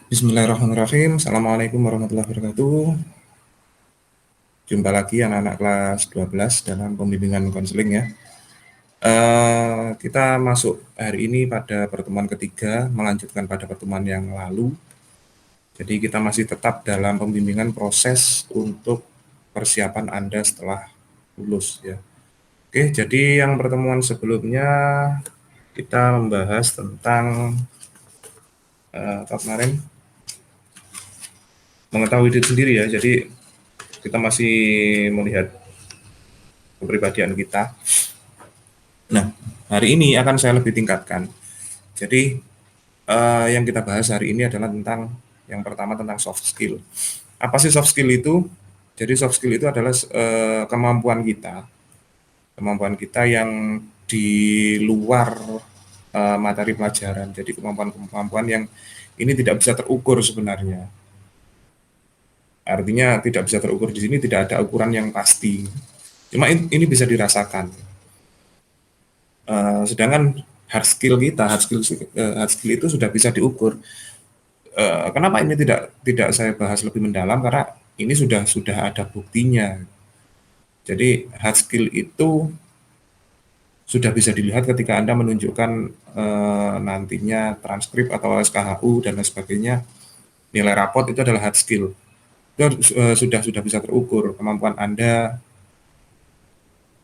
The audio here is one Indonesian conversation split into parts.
Bismillahirrahmanirrahim. Assalamualaikum warahmatullahi wabarakatuh. Jumpa lagi anak-anak kelas 12 dalam pembimbingan konseling ya. Kita masuk hari ini pada pertemuan ketiga, melanjutkan pada pertemuan yang lalu. Jadi kita masih tetap dalam pembimbingan proses untuk persiapan Anda setelah lulus ya. Oke, jadi yang pertemuan sebelumnya kita membahas tentang apa kemarin mengetahui diri sendiri ya. Jadi kita masih melihat kepribadian kita. Nah, hari ini akan saya lebih tingkatkan. Jadi, yang kita bahas hari ini adalah tentang yang pertama tentang soft skill. Apa sih soft skill itu? Jadi soft skill itu adalah kemampuan kita yang di luar materi pelajaran. Jadi kemampuan-kemampuan yang ini tidak bisa terukur sebenarnya. Artinya tidak bisa terukur di sini, tidak ada ukuran yang pasti. Cuma ini bisa dirasakan. Sedangkan hard skill itu sudah bisa diukur. Kenapa ini tidak saya bahas lebih mendalam karena ini sudah ada buktinya. Jadi hard skill itu sudah bisa dilihat ketika Anda menunjukkan nantinya transkrip atau SKHU dan lain sebagainya, nilai rapot itu adalah hard skill. Itu sudah bisa terukur kemampuan Anda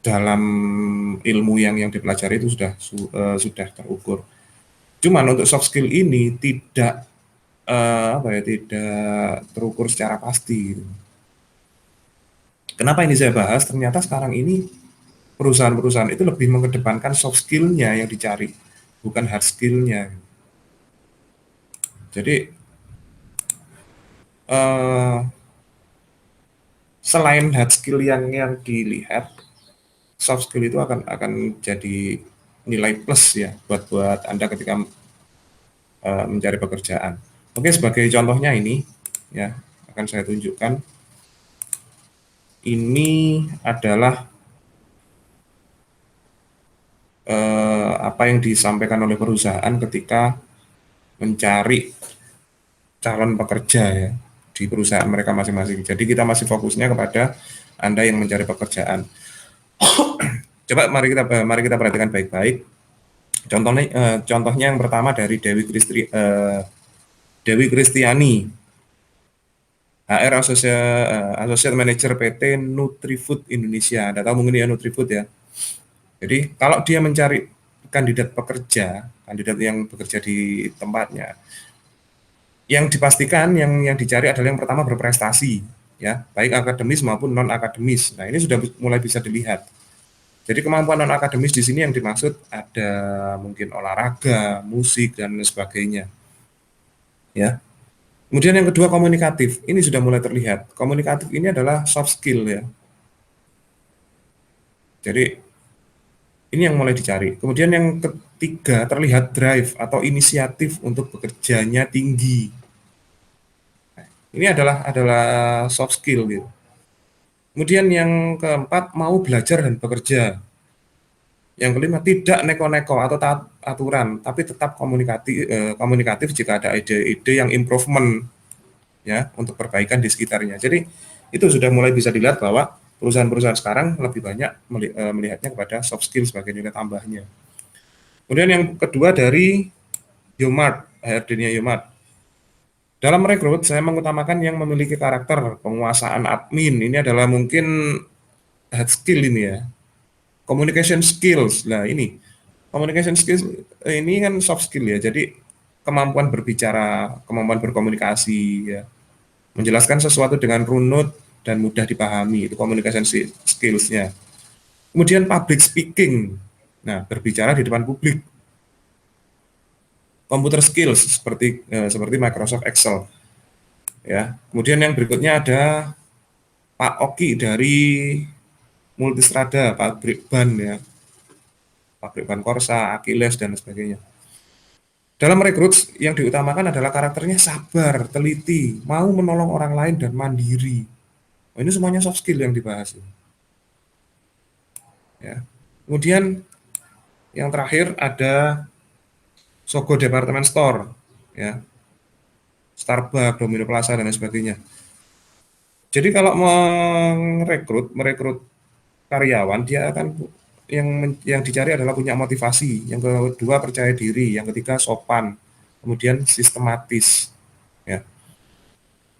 dalam ilmu yang dipelajari itu sudah terukur. Cuman untuk soft skill ini tidak terukur secara pasti gitu. Kenapa ini saya bahas? Ternyata sekarang ini perusahaan-perusahaan itu lebih mengedepankan soft skill-nya yang dicari, bukan hard skill-nya. Jadi eh, selain hard skill yang dilihat, soft skill itu akan jadi nilai plus ya buat Anda ketika mencari pekerjaan. Oke, sebagai contohnya ini ya akan saya tunjukkan. Ini adalah apa yang disampaikan oleh perusahaan ketika mencari calon pekerja ya di perusahaan mereka masing-masing. Jadi kita masih fokusnya kepada Anda yang mencari pekerjaan. Coba mari kita perhatikan baik-baik. Contohnya yang pertama dari Dewi Kristiani, HR Associate Manager PT Nutrifood Indonesia. Anda tahu mungkin ya Nutrifood ya. Jadi kalau dia mencari kandidat yang bekerja di tempatnya, yang dipastikan yang dicari adalah yang pertama berprestasi, ya baik akademis maupun non akademis. Nah ini sudah mulai bisa dilihat. Jadi kemampuan non akademis di sini yang dimaksud ada mungkin olahraga, musik dan sebagainya, ya. Kemudian yang kedua komunikatif, ini sudah mulai terlihat. Komunikatif ini adalah soft skill ya. Jadi ini yang mulai dicari. Kemudian yang ketiga terlihat drive atau inisiatif untuk bekerjanya tinggi. Ini adalah soft skill gitu. Kemudian yang keempat mau belajar dan bekerja. Yang kelima tidak neko-neko atau taat aturan, tapi tetap komunikatif jika ada ide-ide yang improvement ya untuk perbaikan di sekitarnya. Jadi itu sudah mulai bisa dilihat bahwa perusahaan-perusahaan sekarang lebih banyak melihatnya kepada soft skill sebagai nilai tambahnya. Kemudian yang kedua dari Yomart, HRD-nya Yomart. Dalam rekrut, saya mengutamakan yang memiliki karakter penguasaan admin. Ini adalah mungkin hard skill ini ya. Communication skills. Nah, ini communication skills ini kan soft skill ya. Jadi kemampuan berbicara, kemampuan berkomunikasi ya. Menjelaskan sesuatu dengan runut dan mudah dipahami. Itu communication skills-nya. Kemudian public speaking. Nah, berbicara di depan publik. Computer skills seperti Microsoft Excel ya. Kemudian yang berikutnya ada Pak Oki dari Multistrada, pabrik ban Korsa, Achilles dan sebagainya. Dalam rekrut yang diutamakan adalah karakternya sabar, teliti, mau menolong orang lain dan mandiri. Oh, ini semuanya soft skill yang dibahas. Ya. Kemudian yang terakhir ada Sogo Department Store. Ya. Starbucks, Domino Plaza dan lain sebagainya. Jadi kalau merekrut karyawan, dia akan yang dicari adalah punya motivasi, yang kedua percaya diri, yang ketiga sopan, kemudian sistematis. Ya.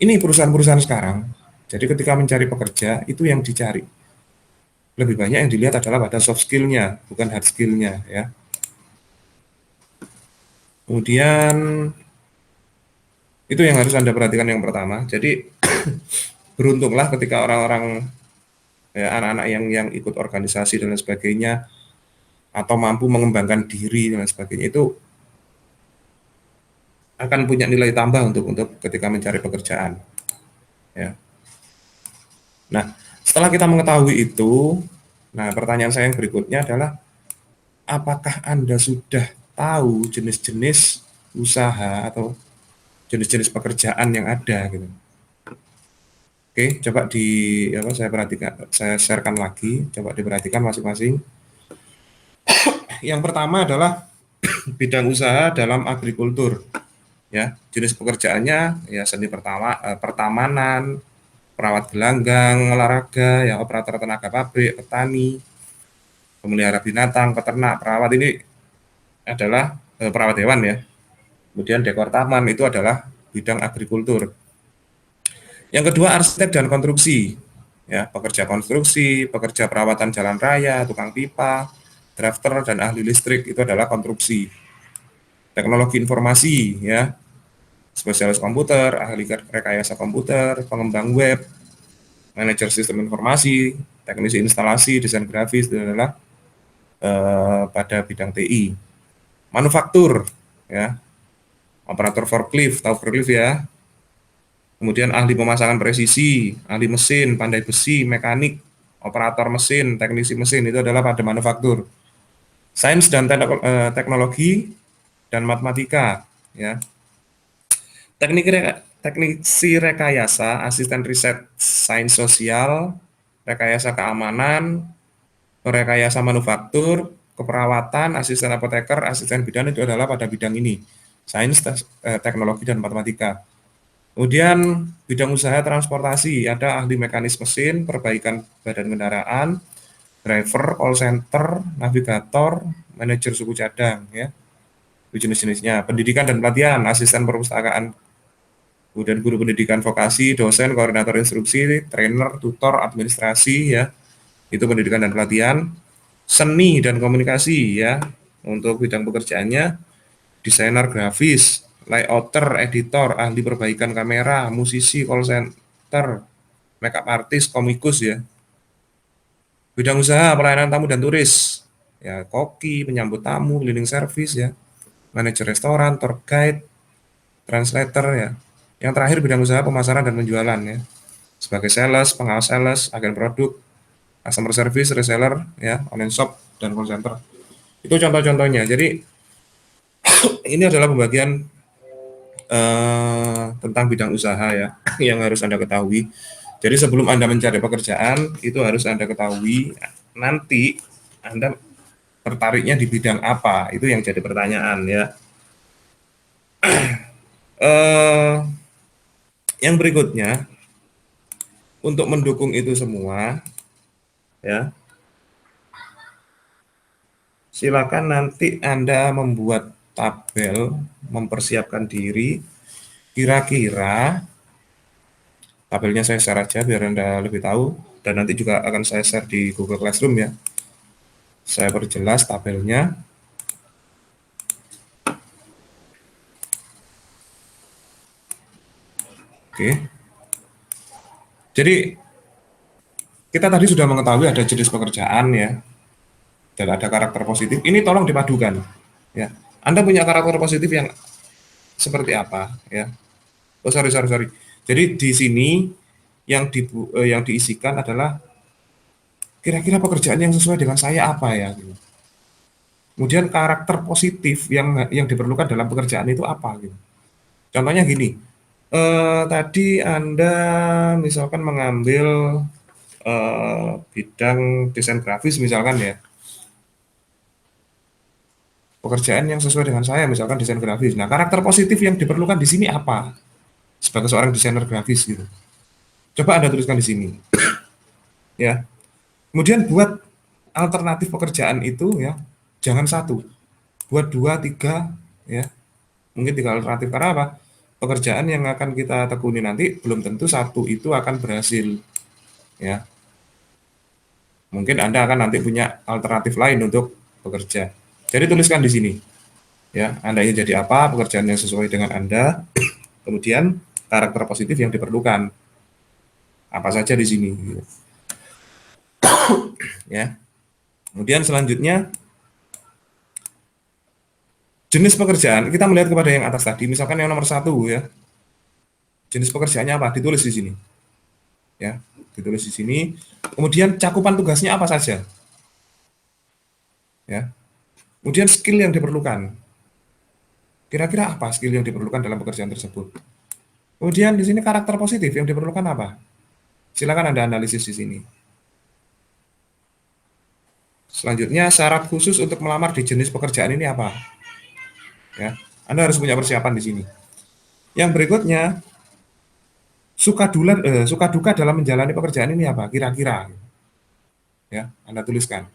Ini perusahaan-perusahaan sekarang. Jadi ketika mencari pekerja itu yang dicari. Lebih banyak yang dilihat adalah pada soft skill-nya, bukan hard skill-nya ya. Kemudian itu yang harus Anda perhatikan yang pertama. Jadi beruntunglah ketika orang-orang ya, anak-anak yang ikut organisasi dan lain sebagainya atau mampu mengembangkan diri dan lain sebagainya itu akan punya nilai tambah untuk ketika mencari pekerjaan ya. Nah, setelah kita mengetahui itu, nah pertanyaan saya yang berikutnya adalah apakah Anda sudah tahu jenis-jenis usaha atau jenis-jenis pekerjaan yang ada gitu. Oke, coba saya perhatikan, saya sharekan lagi, coba diperhatikan masing-masing. Yang pertama adalah bidang usaha dalam agrikultur. Ya, jenis pekerjaannya ya seni pertamanan, perawat gelanggang, olahraga, ya operator tenaga pabrik, petani, pemelihara binatang, peternak, perawat ini adalah perawat hewan ya. Kemudian dekor taman itu adalah bidang agrikultur. Yang kedua arsitek dan konstruksi. Ya, pekerja konstruksi, pekerja perawatan jalan raya, tukang pipa, drafter dan ahli listrik itu adalah konstruksi. Teknologi informasi ya, spesialis komputer, ahli rekayasa komputer, pengembang web, manajer sistem informasi, teknisi instalasi, desain grafis itu adalah pada bidang TI. Manufaktur ya, operator forklift, tahu forklift ya. Kemudian ahli pemasangan presisi, ahli mesin, pandai besi, mekanik, operator mesin, teknisi mesin itu adalah pada manufaktur. Sains dan teknologi dan matematika ya. Teknisi rekayasa, asisten riset sains sosial, rekayasa keamanan, rekayasa manufaktur, keperawatan, asisten apoteker, asisten bidan itu adalah pada bidang ini. Sains, teknologi dan matematika. Kemudian bidang usaha transportasi, ada ahli mekanis mesin, perbaikan badan kendaraan, driver, call center, navigator, manajer suku cadang ya. Itu jenis-jenisnya. Pendidikan dan pelatihan, asisten perpustakaan, kemudian guru pendidikan vokasi, dosen, koordinator instruksi, trainer, tutor, administrasi ya. Itu pendidikan dan pelatihan. Seni dan komunikasi ya. Untuk bidang pekerjaannya desainer grafis, layouter, editor, ahli perbaikan kamera, musisi, call center, makeup artist, komikus ya. Bidang usaha pelayanan tamu dan turis, ya koki, penyambut tamu, cleaning service ya, manajer restoran, tour guide, translator ya. Yang terakhir bidang usaha pemasaran dan penjualan ya, sebagai sales, pengawas sales, agen produk, customer service, reseller ya, online shop dan call center. Itu contoh-contohnya. Jadi ini adalah pembagian tentang bidang usaha ya yang harus Anda ketahui. Jadi sebelum Anda mencari pekerjaan itu harus Anda ketahui nanti Anda tertariknya di bidang apa, itu yang jadi pertanyaan ya. Yang berikutnya untuk mendukung itu semua ya, silakan nanti Anda membuat tabel, mempersiapkan diri kira-kira. Tabelnya saya share aja biar Anda lebih tahu, dan nanti juga akan saya share di Google Classroom ya. Saya perjelas tabelnya. Oke. Jadi kita tadi sudah mengetahui ada jenis pekerjaan ya, dan ada karakter positif. Ini tolong dipadukan ya. Anda punya karakter positif yang seperti apa ya? Oh sorry. Jadi di sini yang diisikan adalah kira-kira pekerjaan yang sesuai dengan saya apa ya gitu. Kemudian karakter positif yang diperlukan dalam pekerjaan itu apa gitu. Contohnya gini, tadi Anda misalkan mengambil bidang desain grafis misalkan ya, pekerjaan yang sesuai dengan saya misalkan desain grafis. Nah, karakter positif yang diperlukan di sini apa? sebagai seorang desainer grafis gitu. Coba Anda tuliskan di sini, ya. Kemudian buat alternatif pekerjaan itu ya, jangan satu, buat dua, tiga, ya. Mungkin tiga alternatif karena apa? Pekerjaan yang akan kita tekuni nanti belum tentu satu itu akan berhasil, ya. Mungkin Anda akan nanti punya alternatif lain untuk bekerja. Jadi tuliskan di sini, ya. Anda ingin jadi apa? Pekerjaan yang sesuai dengan Anda. Kemudian karakter positif yang diperlukan apa saja di sini, gitu. Ya. Kemudian selanjutnya jenis pekerjaan kita melihat kepada yang atas tadi, misalkan yang nomor satu ya, jenis pekerjaannya apa? Ditulis di sini, ya, ditulis di sini. Kemudian cakupan tugasnya apa saja, ya. Kemudian skill yang diperlukan, kira-kira apa skill yang diperlukan dalam pekerjaan tersebut. Kemudian di sini karakter positif yang diperlukan apa? Silakan Anda analisis di sini. Selanjutnya syarat khusus untuk melamar di jenis pekerjaan ini apa? Ya, Anda harus punya persiapan di sini. Yang berikutnya, suka duka dalam menjalani pekerjaan ini apa? Kira-kira, ya, Anda tuliskan.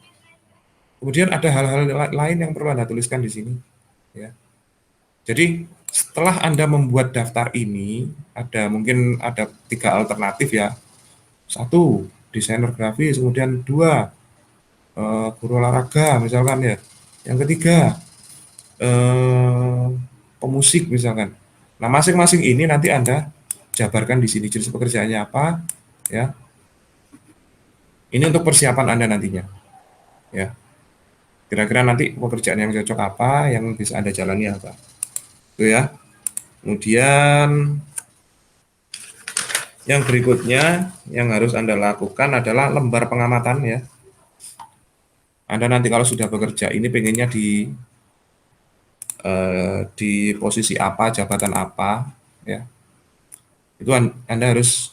Kemudian ada hal-hal lain yang perlu Anda tuliskan di sini, ya. Jadi setelah Anda membuat daftar ini, mungkin ada tiga alternatif ya. Satu, desainer grafis, kemudian dua, guru olahraga misalkan ya. Yang ketiga, pemusik misalkan. Nah, masing-masing ini nanti Anda jabarkan di sini jenis pekerjaannya apa, ya. Ini untuk persiapan Anda nantinya, ya. Kira-kira nanti pekerjaan yang cocok apa, yang bisa Anda jalani apa. Itu ya. Kemudian yang berikutnya yang harus Anda lakukan adalah lembar pengamatan ya. Anda nanti kalau sudah bekerja ini pengennya di posisi apa, jabatan apa, ya. Itu Anda harus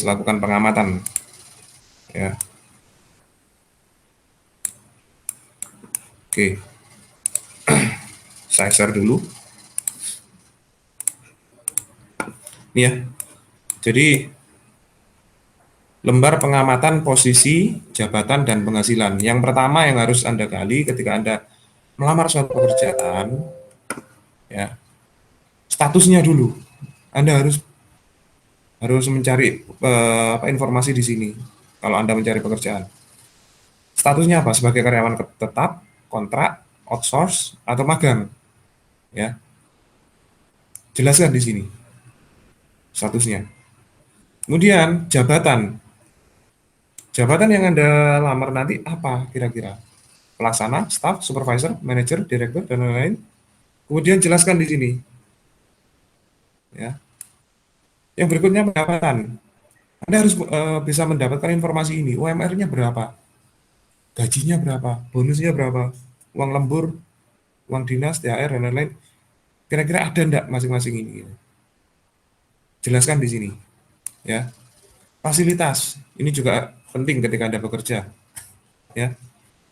lakukan pengamatan, ya. Oke, saya share dulu. Ini ya. Jadi lembar pengamatan posisi, jabatan, dan penghasilan. Yang pertama yang harus Anda gali ketika Anda melamar suatu pekerjaan, ya, statusnya dulu. Anda harus mencari informasi di sini kalau Anda mencari pekerjaan. Statusnya apa? Sebagai karyawan tetap, kontrak, outsource, atau magang, ya. Jelaskan di sini statusnya. Kemudian jabatan. Jabatan yang Anda lamar nanti apa kira-kira? Pelaksana, staff, supervisor, manager, direktur, dan lain-lain. Kemudian jelaskan di sini, ya. Yang berikutnya pendapatan. Anda harus bisa mendapatkan informasi ini. UMR-nya berapa? Gajinya berapa? Bonusnya berapa? Uang lembur, uang dinas, THR, dan lain-lain. Kira-kira ada enggak masing-masing ini? Jelaskan di sini, ya. Fasilitas. Ini juga penting ketika Anda bekerja, ya.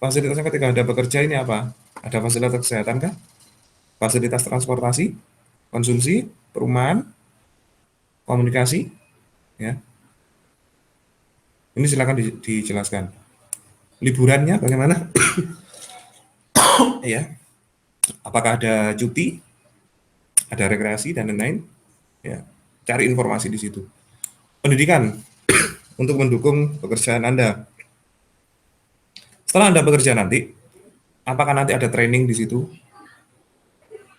Fasilitasnya ketika Anda bekerja ini apa? Ada fasilitas kesehatan kah? Fasilitas transportasi, konsumsi, perumahan, komunikasi, ya. Ini silakan dijelaskan. Liburannya bagaimana? Ya. Apakah ada cuti, ada rekreasi dan lain-lain? Ya. Cari informasi di situ. Pendidikan untuk mendukung pekerjaan Anda. Setelah Anda bekerja nanti, apakah nanti ada training di situ?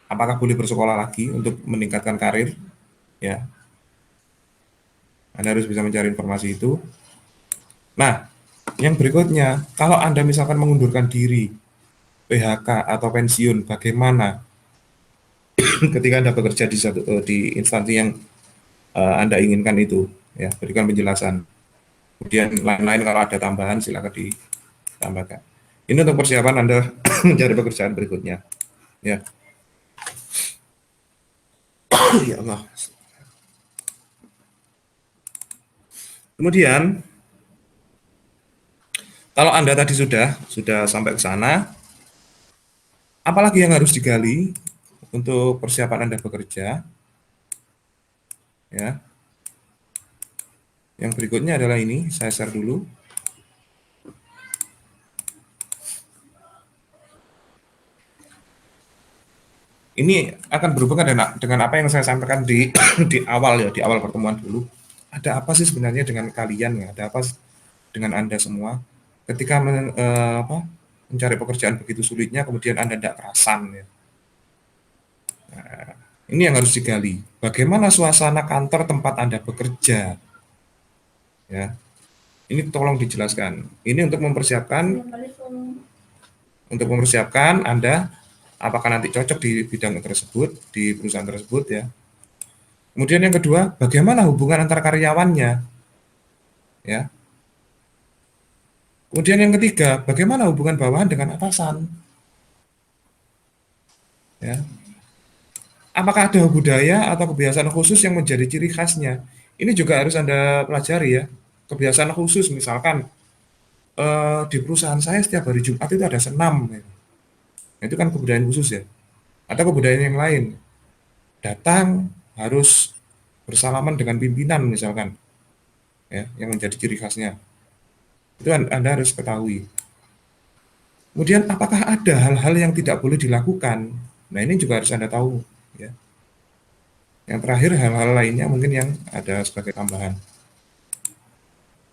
Apakah boleh bersekolah lagi untuk meningkatkan karir? Ya. Anda harus bisa mencari informasi itu. Nah, yang berikutnya, kalau Anda misalkan mengundurkan diri, PHK atau pensiun, bagaimana ketika Anda bekerja di instansi yang Anda inginkan itu, ya, berikan penjelasan. Kemudian lain-lain kalau ada tambahan silakan ditambahkan. Ini untuk persiapan Anda mencari pekerjaan berikutnya. Ya. Ya Allah. Kemudian kalau Anda tadi sudah sampai ke sana, apalagi yang harus digali? untuk persiapan Anda bekerja, ya. Yang berikutnya adalah ini, saya share dulu. Ini akan berhubungan dengan apa yang saya sampaikan di di awal ya, di awal pertemuan dulu. Ada apa sih sebenarnya dengan kalian ya? Ada apa dengan Anda semua ketika mencari pekerjaan begitu sulitnya, kemudian Anda tidak kerasan ya. Ini yang harus digali. Bagaimana suasana kantor tempat Anda bekerja? Ya, ini tolong dijelaskan. Ini untuk mempersiapkan Anda apakah nanti cocok di bidang tersebut, di perusahaan tersebut ya. Kemudian yang kedua, bagaimana hubungan antar karyawannya? Ya. Kemudian yang ketiga, bagaimana hubungan bawahan dengan atasan? Ya. Apakah ada budaya atau kebiasaan khusus yang menjadi ciri khasnya? Ini juga harus Anda pelajari ya. Kebiasaan khusus misalkan di perusahaan saya setiap hari Jumat itu ada senam. Ya. Nah, itu kan kebudayaan khusus ya. Ada kebudayaan yang lain. Datang harus bersalaman dengan pimpinan misalkan, ya, yang menjadi ciri khasnya. Itu Anda harus ketahui. Kemudian apakah ada hal-hal yang tidak boleh dilakukan? Nah, ini juga harus Anda tahu, ya. Yang terakhir hal-hal lainnya mungkin yang ada sebagai tambahan.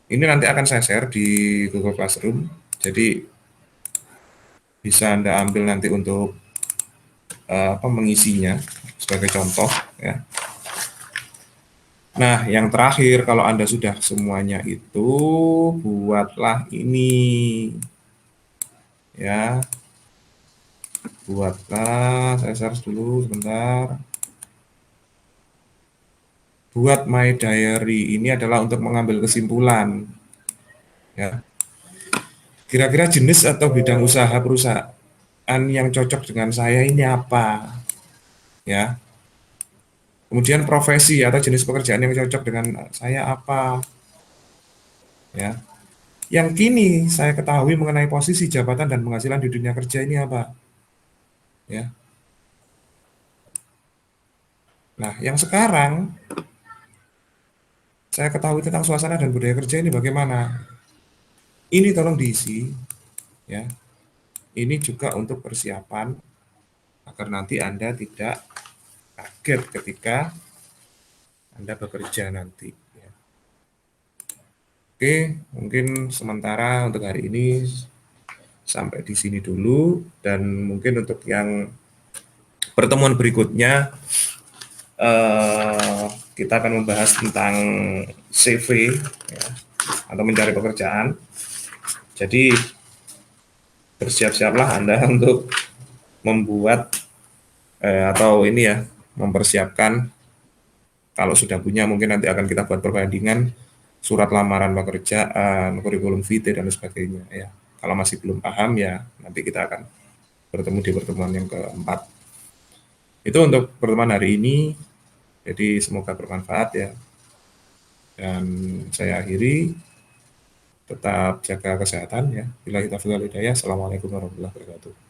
Ini nanti akan saya share di Google Classroom. Jadi bisa Anda ambil nanti untuk mengisinya sebagai contoh, ya. Nah, yang terakhir kalau Anda sudah semuanya itu buatlah ini, ya. Buatlah, saya search dulu sebentar. Buat my diary ini adalah untuk mengambil kesimpulan, ya. Kira-kira jenis atau bidang usaha perusahaan yang cocok dengan saya ini apa, ya. Kemudian profesi atau jenis pekerjaan yang cocok dengan saya apa, ya. Yang kini saya ketahui mengenai posisi jabatan dan penghasilan di dunia kerja ini apa, ya. Nah, yang sekarang saya ketahui tentang suasana dan budaya kerja ini bagaimana. Ini tolong diisi, ya. Ini juga untuk persiapan agar nanti Anda tidak kaget ketika Anda bekerja nanti, ya. Oke, mungkin sementara untuk hari ini sampai di sini dulu, dan mungkin untuk yang pertemuan berikutnya kita akan membahas tentang CV, ya, atau mencari pekerjaan. Jadi bersiap-siaplah Anda untuk membuat atau ini ya, mempersiapkan. Kalau sudah punya mungkin nanti akan kita buat perbandingan surat lamaran pekerjaan, kurikulum vitae dan sebagainya ya. Kalau masih belum paham ya nanti kita akan bertemu di pertemuan yang keempat. Itu untuk pertemuan hari ini. Jadi semoga bermanfaat ya. Dan saya akhiri, tetap jaga kesehatan ya. Bila kita hidayah. Assalamualaikum warahmatullahi wabarakatuh.